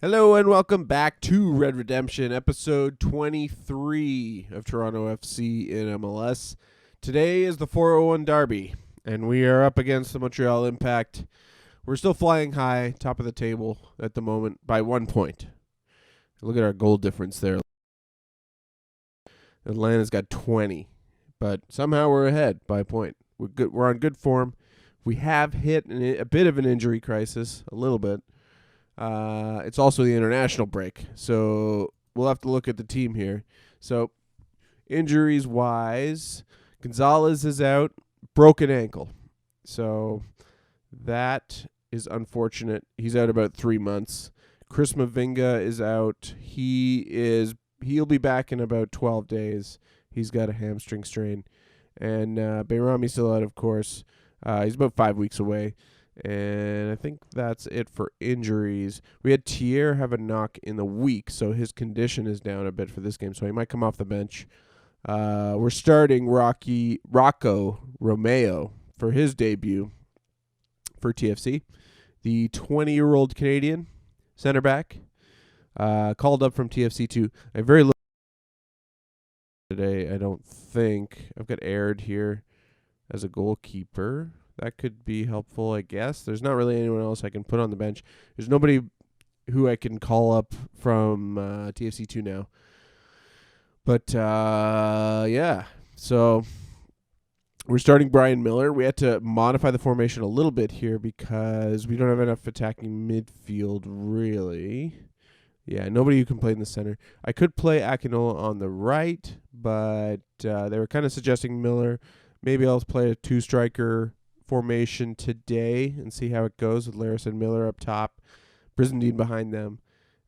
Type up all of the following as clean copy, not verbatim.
Hello and welcome back to Red Redemption, episode 23 of Toronto FC in MLS. Today is the 401 Derby, and we are up against the Montreal Impact. We're still flying high, top of the table at the moment by 1 point. Look at our goal difference there. Atlanta's got 20, but somehow we're ahead by a point. We're good. We're on good form. We have hit a bit of an injury crisis, a little bit. It's also the international break, so we'll have to look at the team here. So, injuries-wise, Gonzalez is out, broken ankle. So, that is unfortunate. He's out about 3 months. Chris Mavinga is out. He'll be back in about 12 days. He's got a hamstring strain. And Bayrami's still out, of course. He's about 5 weeks away. And I think that's it for injuries. We had Thier have a knock in the week, so his condition is down a bit for this game, so he might come off the bench. We're starting Rocco Romeo for his debut for TFC. The 20-year-old Canadian center back called up from TFC to a very little today. I don't think I've got Aird here as a goalkeeper. That could be helpful, I guess. There's not really anyone else I can put on the bench. There's nobody who I can call up from TFC2 now. But, yeah. So, we're starting Brian Miller. We had to modify the formation a little bit here because we don't have enough attacking midfield, really. Yeah, nobody who can play in the center. I could play Akinola on the right, but they were kind of suggesting Miller. Maybe I'll play a two-striker formation today and see how it goes with Laris and Miller up top, Brizendine behind them,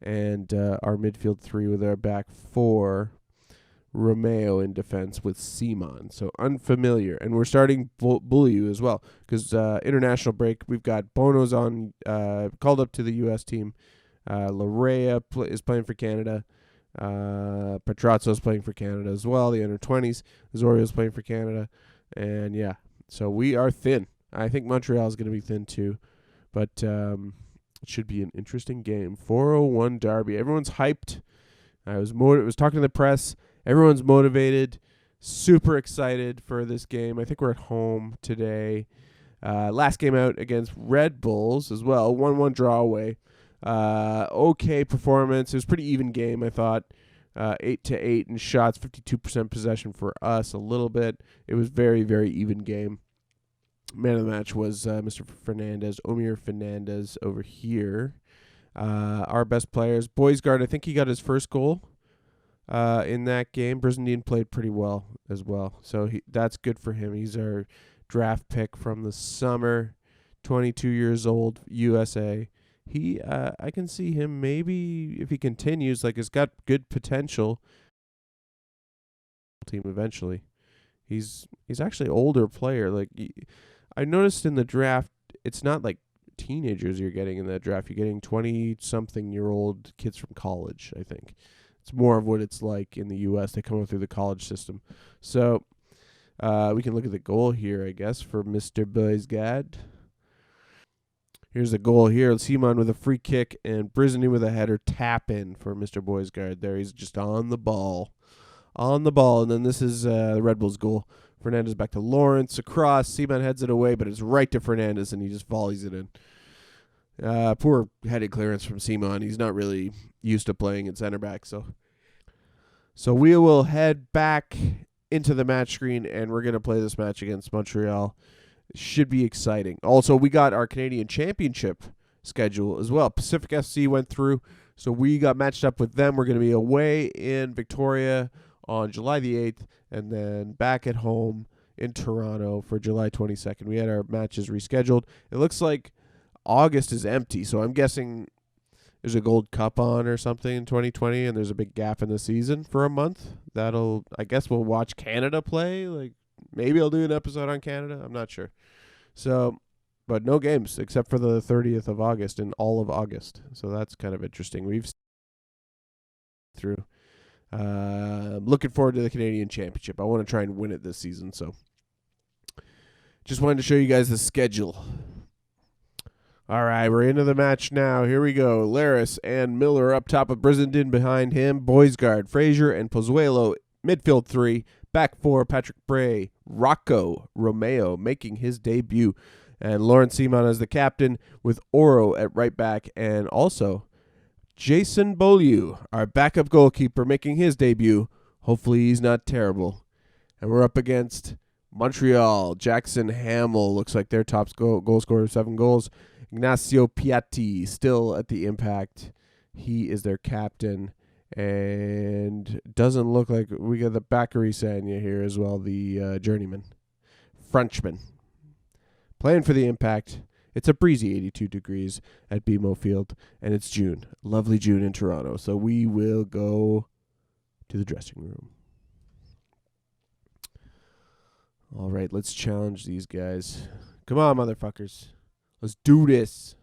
and our midfield three with our back four, Romeo in defense with Simon. So unfamiliar. And we're starting Bulliu as well because international break, we've got Bono's on, called up to the U.S. team. Larea is playing for Canada. Petrazzo's playing for Canada as well, the under-20s. Zorio's playing for Canada. And yeah, so we are thin. I think Montreal is going to be thin too. But it should be an interesting game. 401 Derby. Everyone's hyped. I was talking to the press. Everyone's motivated. Super excited for this game. I think we're at home today. Last game out against Red Bulls as well. 1-1 draw away. Okay performance. It was a pretty even game, I thought. 8-8 in shots, 52% possession for us, a little bit. It was very, very even game. Man of the match was Mr. Fernandez, Omir Fernandez over here. Our best players, Boysgard, I think he got his first goal in that game. Brizendine played pretty well as well, so that's good for him. He's our draft pick from the summer, 22 years old, USA. I can see him maybe if he continues, like, has got good potential. Team eventually. He's actually an older player. Like, I noticed in the draft, it's not like teenagers you're getting in that draft. You're getting 20-something-year-old kids from college, I think. It's more of what it's like in the U.S. They come up through the college system. So we can look at the goal here, I guess, for Mr. Boysgard. Here's the goal here. Simon with a free kick and Brizendine with a header tap in for Mr. Boysgard there. He's just on the ball. And then this is the Red Bulls goal. Fernandez back to Lawrence. Across. Simon heads it away, but it's right to Fernandez, and he just volleys it in. Poor headed clearance from Simon. He's not really used to playing at center back. So we will head back into the match screen, and we're going to play this match against Montreal. Should be exciting. Also, we got our Canadian Championship schedule as well. Pacific FC went through, so we got matched up with them. We're going to be away in Victoria on July the 8th, and then back at home in Toronto for July 22nd. We had our matches rescheduled. It looks like August is empty, so I'm guessing there's a Gold Cup on or something in 2020, and there's a big gap in the season for a month. I guess we'll watch Canada play, like, maybe I'll do an episode on Canada. I'm not sure. So, but no games except for the 30th of August and all of August. So that's kind of interesting. We've through. Looking forward to the Canadian Championship. I want to try and win it this season. So just wanted to show you guys the schedule. All right, we're into the match now. Here we go. Laris and Miller up top of Brissenden behind him. Boys guard, Frazier and Pozuelo. Midfield 3. Back 4, Patrick Bray. Rocco Romeo making his debut. And Lawrence Seaman as the captain with Oro at right back. And also Jason Beaulieu, our backup goalkeeper, making his debut. Hopefully he's not terrible. And we're up against Montreal. Jackson Hamill looks like their top goal scorer, 7 goals. Ignacio Piatti still at the Impact. He is their captain. And doesn't look like we got the Bakary Sagna here as well, the journeyman. Frenchman. Playing for the Impact. It's a breezy 82 degrees at BMO Field. And it's June. Lovely June in Toronto. So we will go to the dressing room. All right, let's challenge these guys. Come on, motherfuckers. Let's do this.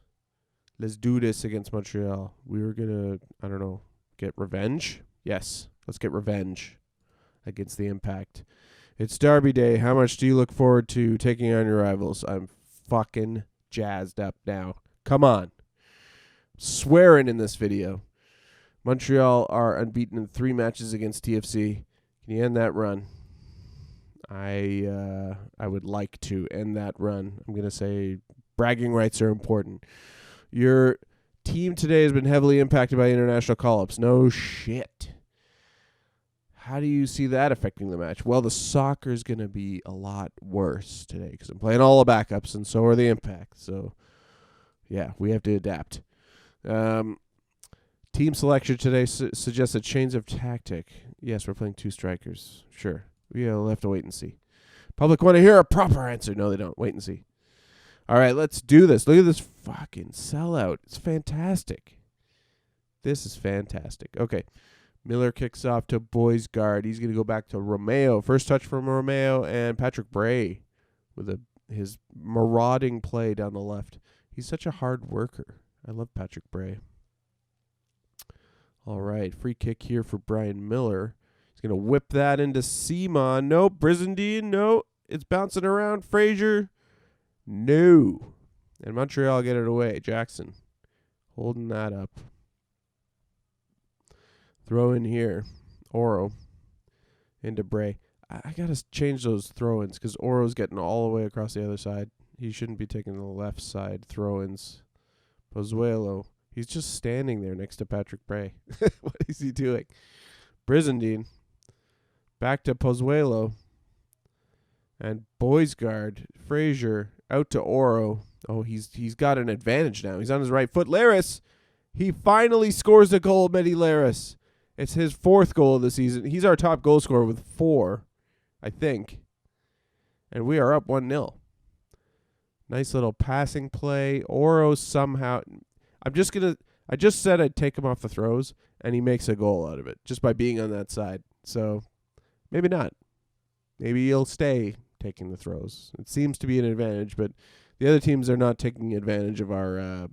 Let's do this against Montreal. We were going to, I don't know, get revenge? Yes, let's get revenge against the Impact. It's Derby Day. How much do you look forward to taking on your rivals? I'm fucking jazzed up now. Come on. Swearing in this video. Montreal are unbeaten in 3 matches against TFC. Can you end that run? I would like to end that run. I'm going to say bragging rights are important. Your team today has been heavily impacted by international call-ups. No shit. How do you see that affecting the match? Well, the soccer is going to be a lot worse today because I'm playing all the backups, and so are the Impact. So, yeah, we have to adapt. Team selection today suggests a change of tactic. Yes, we're playing 2 strikers. Sure. We'll have to wait and see. Public want to hear a proper answer. No, they don't. Wait and see. All right, let's do this. Look at this fucking sellout. It's fantastic. This is fantastic. Okay. Miller kicks off to Boys guard. He's going to go back to Romeo. First touch from Romeo and Patrick Bray with his marauding play down the left. He's such a hard worker. I love Patrick Bray. All right, free kick here for Brian Miller. He's going to whip that into Seaman. Nope. Brissenden. No. It's bouncing around. Frazier. No. And Montreal get it away. Jackson holding that up. Throw in here. Oro into Bray. I got to change those throw-ins because Oro's getting all the way across the other side. He shouldn't be taking the left side throw-ins. Pozuelo. He's just standing there next to Patrick Bray. What is he doing? Brissenden. Back to Pozuelo. And Boys guard. Frazier out to Oro. Oh, he's got an advantage now. He's on his right foot. Laris. He finally scores a goal, Mehdi Laris. It's his 4th goal of the season. He's our top goal scorer with 4, I think. And we are up 1-0. Nice little passing play. Oro somehow. I just said I'd take him off the throws, and he makes a goal out of it just by being on that side. So maybe not. Maybe he'll stay taking the throws. It seems to be an advantage, but the other teams are not taking advantage of our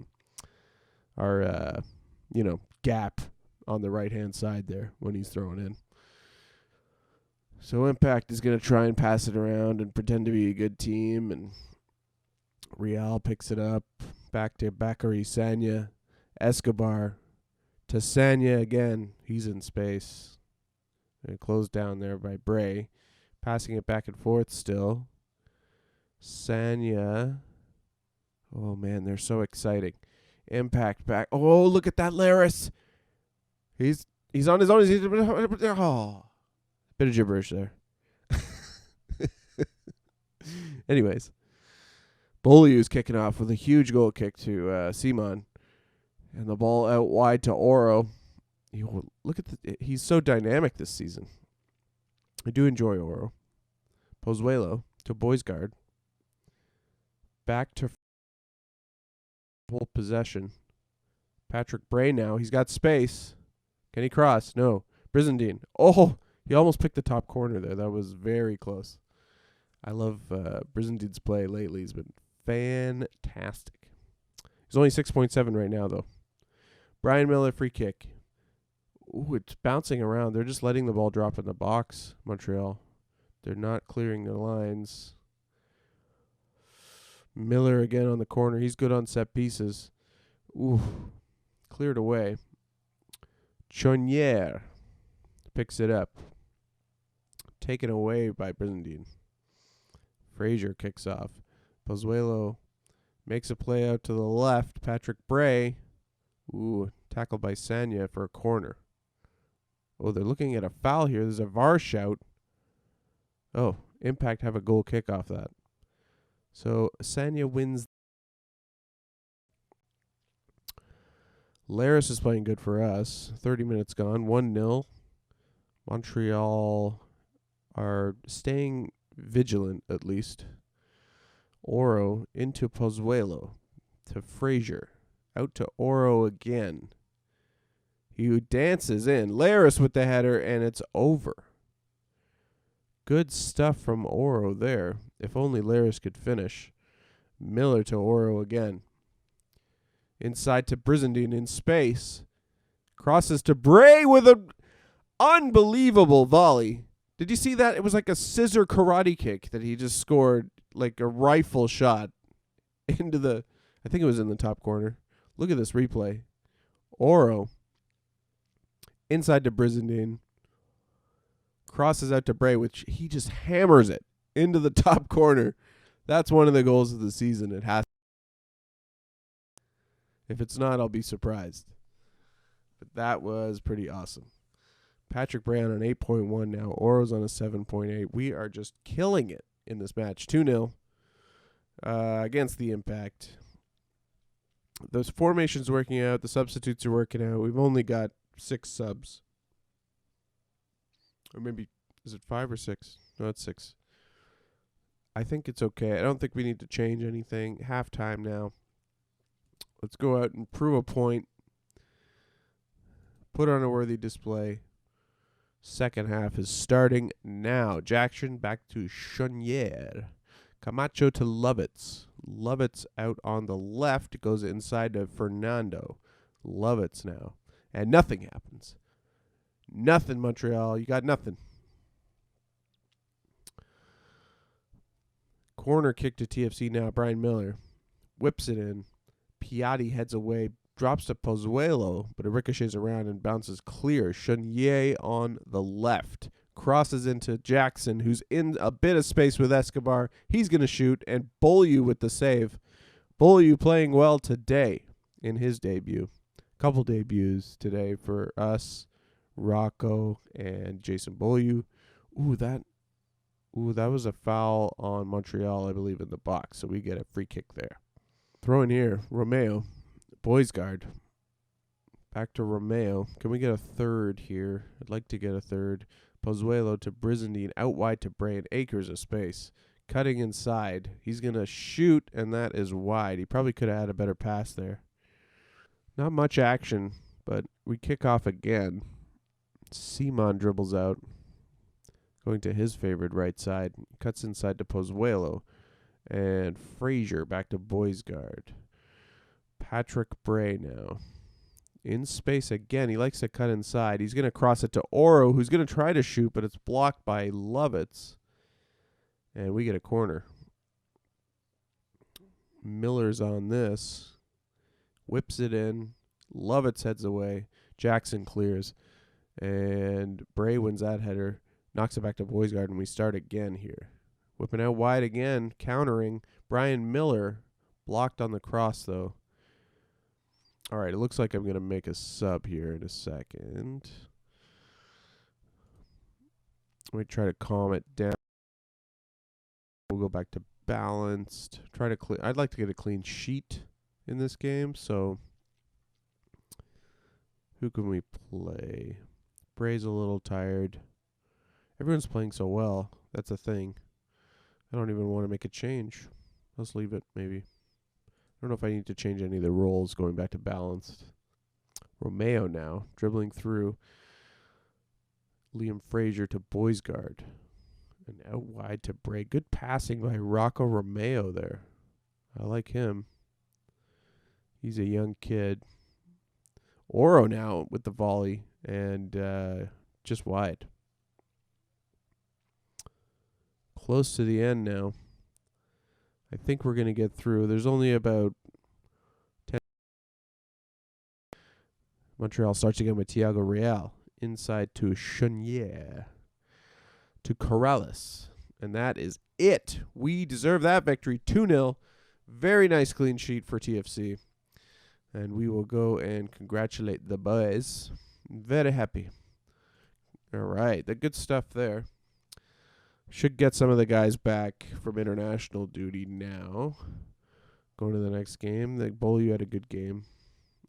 gap on the right-hand side there when he's throwing in. So Impact is going to try and pass it around and pretend to be a good team, and Real picks it up. Back to Bakary Sagna. Escobar to Sagna again. He's in space. And closed down there by Bray. Passing it back and forth still. Sagna. Oh, man, they're so exciting. Impact back. Oh, look at that Laris. He's on his own. Oh, bit of gibberish there. Anyways. Beaulieu's kicking off with a huge goal kick to Seaman. And the ball out wide to Oro. Look at he's so dynamic this season. I do enjoy Oro. Pozuelo to Boys guard. Back to full possession. Patrick Bray now. He's got space. Can he cross? No. Brissenden. Oh, he almost picked the top corner there. That was very close. I love Brissenden's play lately. He's been fantastic. He's only 6.7 right now, though. Brian Miller, free kick. Ooh, it's bouncing around. They're just letting the ball drop in the box, Montreal. They're not clearing their lines. Miller again on the corner. He's good on set pieces. Ooh, cleared away. Chonier picks it up. Taken away by Brizendine. Frazier kicks off. Pozuelo makes a play out to the left. Patrick Bray. Ooh, tackled by Sanya for a corner. Oh, they're looking at a foul here. There's a VAR shout. Oh, Impact have a goal kick off that. So Sanya wins. Laris is playing good for us. 30 minutes gone. 1-0. Montreal are staying vigilant, at least. Oro into Pozuelo. To Frazier. Out to Oro again. He dances in. Laris with the header, and it's over. Good stuff from Oro there. If only Laris could finish. Miller to Oro again. Inside to Brizendine in space. Crosses to Bray with an unbelievable volley. Did you see that? It was like a scissor karate kick that he just scored, like a rifle shot into the, I think it was in the top corner. Look at this replay. Oro. Inside to Brizendine. Crosses out to Bray, which he just hammers it into the top corner. That's one of the goals of the season. It has. If it's not, I'll be surprised. But that was pretty awesome. Patrick Bray on an 8.1 now. Oro's on a 7.8. We are just killing it in this match. 2-0 against the Impact. Those formations working out. The substitutes are working out. We've only got 6 subs. Or maybe, is it 5 or 6? No, it's 6. I think it's okay. I don't think we need to change anything. Halftime now. Let's go out and prove a point. Put on a worthy display. Second half is starting now. Jackson back to Chonier. Camacho to Lovitz. Lovitz out on the left. Goes inside to Fernando. Lovitz now. And nothing happens. Nothing, Montreal. You got nothing. Corner kick to TFC now. Brian Miller whips it in. Piatti heads away, drops to Pozuelo, but it ricochets around and bounces clear. Chenier on the left. Crosses into Jackson, who's in a bit of space with Escobar. He's going to shoot, and Beaulieu with the save. Beaulieu playing well today in his debut. Couple debuts today for us, Rocco and Jason Beaulieu. Ooh, that was a foul on Montreal, I believe, in the box, so we get a free kick there. Throw in here, Romeo, boys guard. Back to Romeo. Can we get a third here? I'd like to get a third. Pozuelo to Brizendine, out wide to Bray, and acres of space. Cutting inside. He's going to shoot, and that is wide. He probably could have had a better pass there. Not much action, but we kick off again. Simon dribbles out, going to his favorite right side. Cuts inside to Pozuelo. And Frazier back to boys guard. Patrick Bray now. In space again. He likes to cut inside. He's going to cross it to Oro, who's going to try to shoot, but it's blocked by Lovitz. And we get a corner. Miller's on this. Whips it in. Lovitz heads away. Jackson clears. And Bray wins that header. Knocks it back to boys guard, and we start again here. Whipping out wide again, countering. Brian Miller blocked on the cross, though. All right, it looks like I'm going to make a sub here in a second. Let me try to calm it down. We'll go back to balanced. Try to clean. I'd like to get a clean sheet in this game, so who can we play? Bray's a little tired. Everyone's playing so well. That's a thing. I don't even want to make a change. Let's leave it, maybe. I don't know if I need to change any of the roles going back to balanced. Romeo now, dribbling through. Liam Frazier to boys guard. And out wide to Bray. Good passing by Rocco Romeo there. I like him. He's a young kid. Oro now with the volley. And just wide. Close to the end now. I think we're going to get through. There's only about 10. Montreal starts again with Thiago Real. Inside to Chenier. To Corrales. And that is it. We deserve that victory. 2-0. Very nice clean sheet for TFC. And we will go and congratulate the boys. Very happy. All right. The good stuff there. Should get some of the guys back from international duty now. Going to the next game. The Beaulieu had a good game.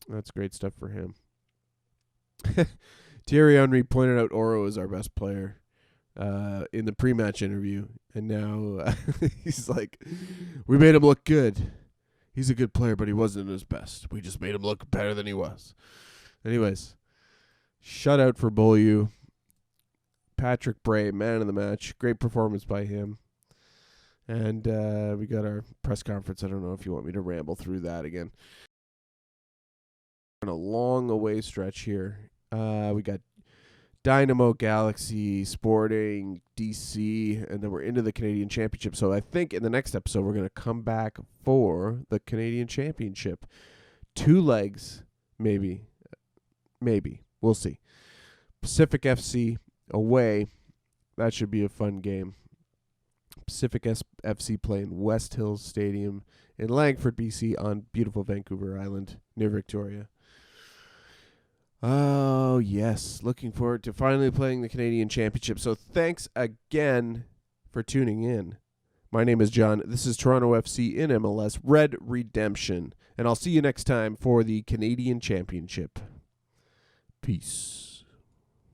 That's great stuff for him. Thierry Henry pointed out Oro is our best player in the pre-match interview. And now he's like, we made him look good. He's a good player, but he wasn't at his best. We just made him look better than he was. Anyways, shutout for Beaulieu. Patrick Bray, man of the match. Great performance by him. And we got our press conference. I don't know if you want me to ramble through that again. On a long away stretch here. We got Dynamo, Galaxy, Sporting, DC, and then we're into the Canadian Championship. So I think in the next episode, we're going to come back for the Canadian Championship. 2 legs, maybe. We'll see. Pacific FC away. That should be a fun game. Pacific FC playing West Hills Stadium in Langford, BC on beautiful Vancouver Island near Victoria. Oh, yes. Looking forward to finally playing the Canadian Championship. So thanks again for tuning in. My name is John. This is Toronto FC in MLS Red Redemption. And I'll see you next time for the Canadian Championship. Peace.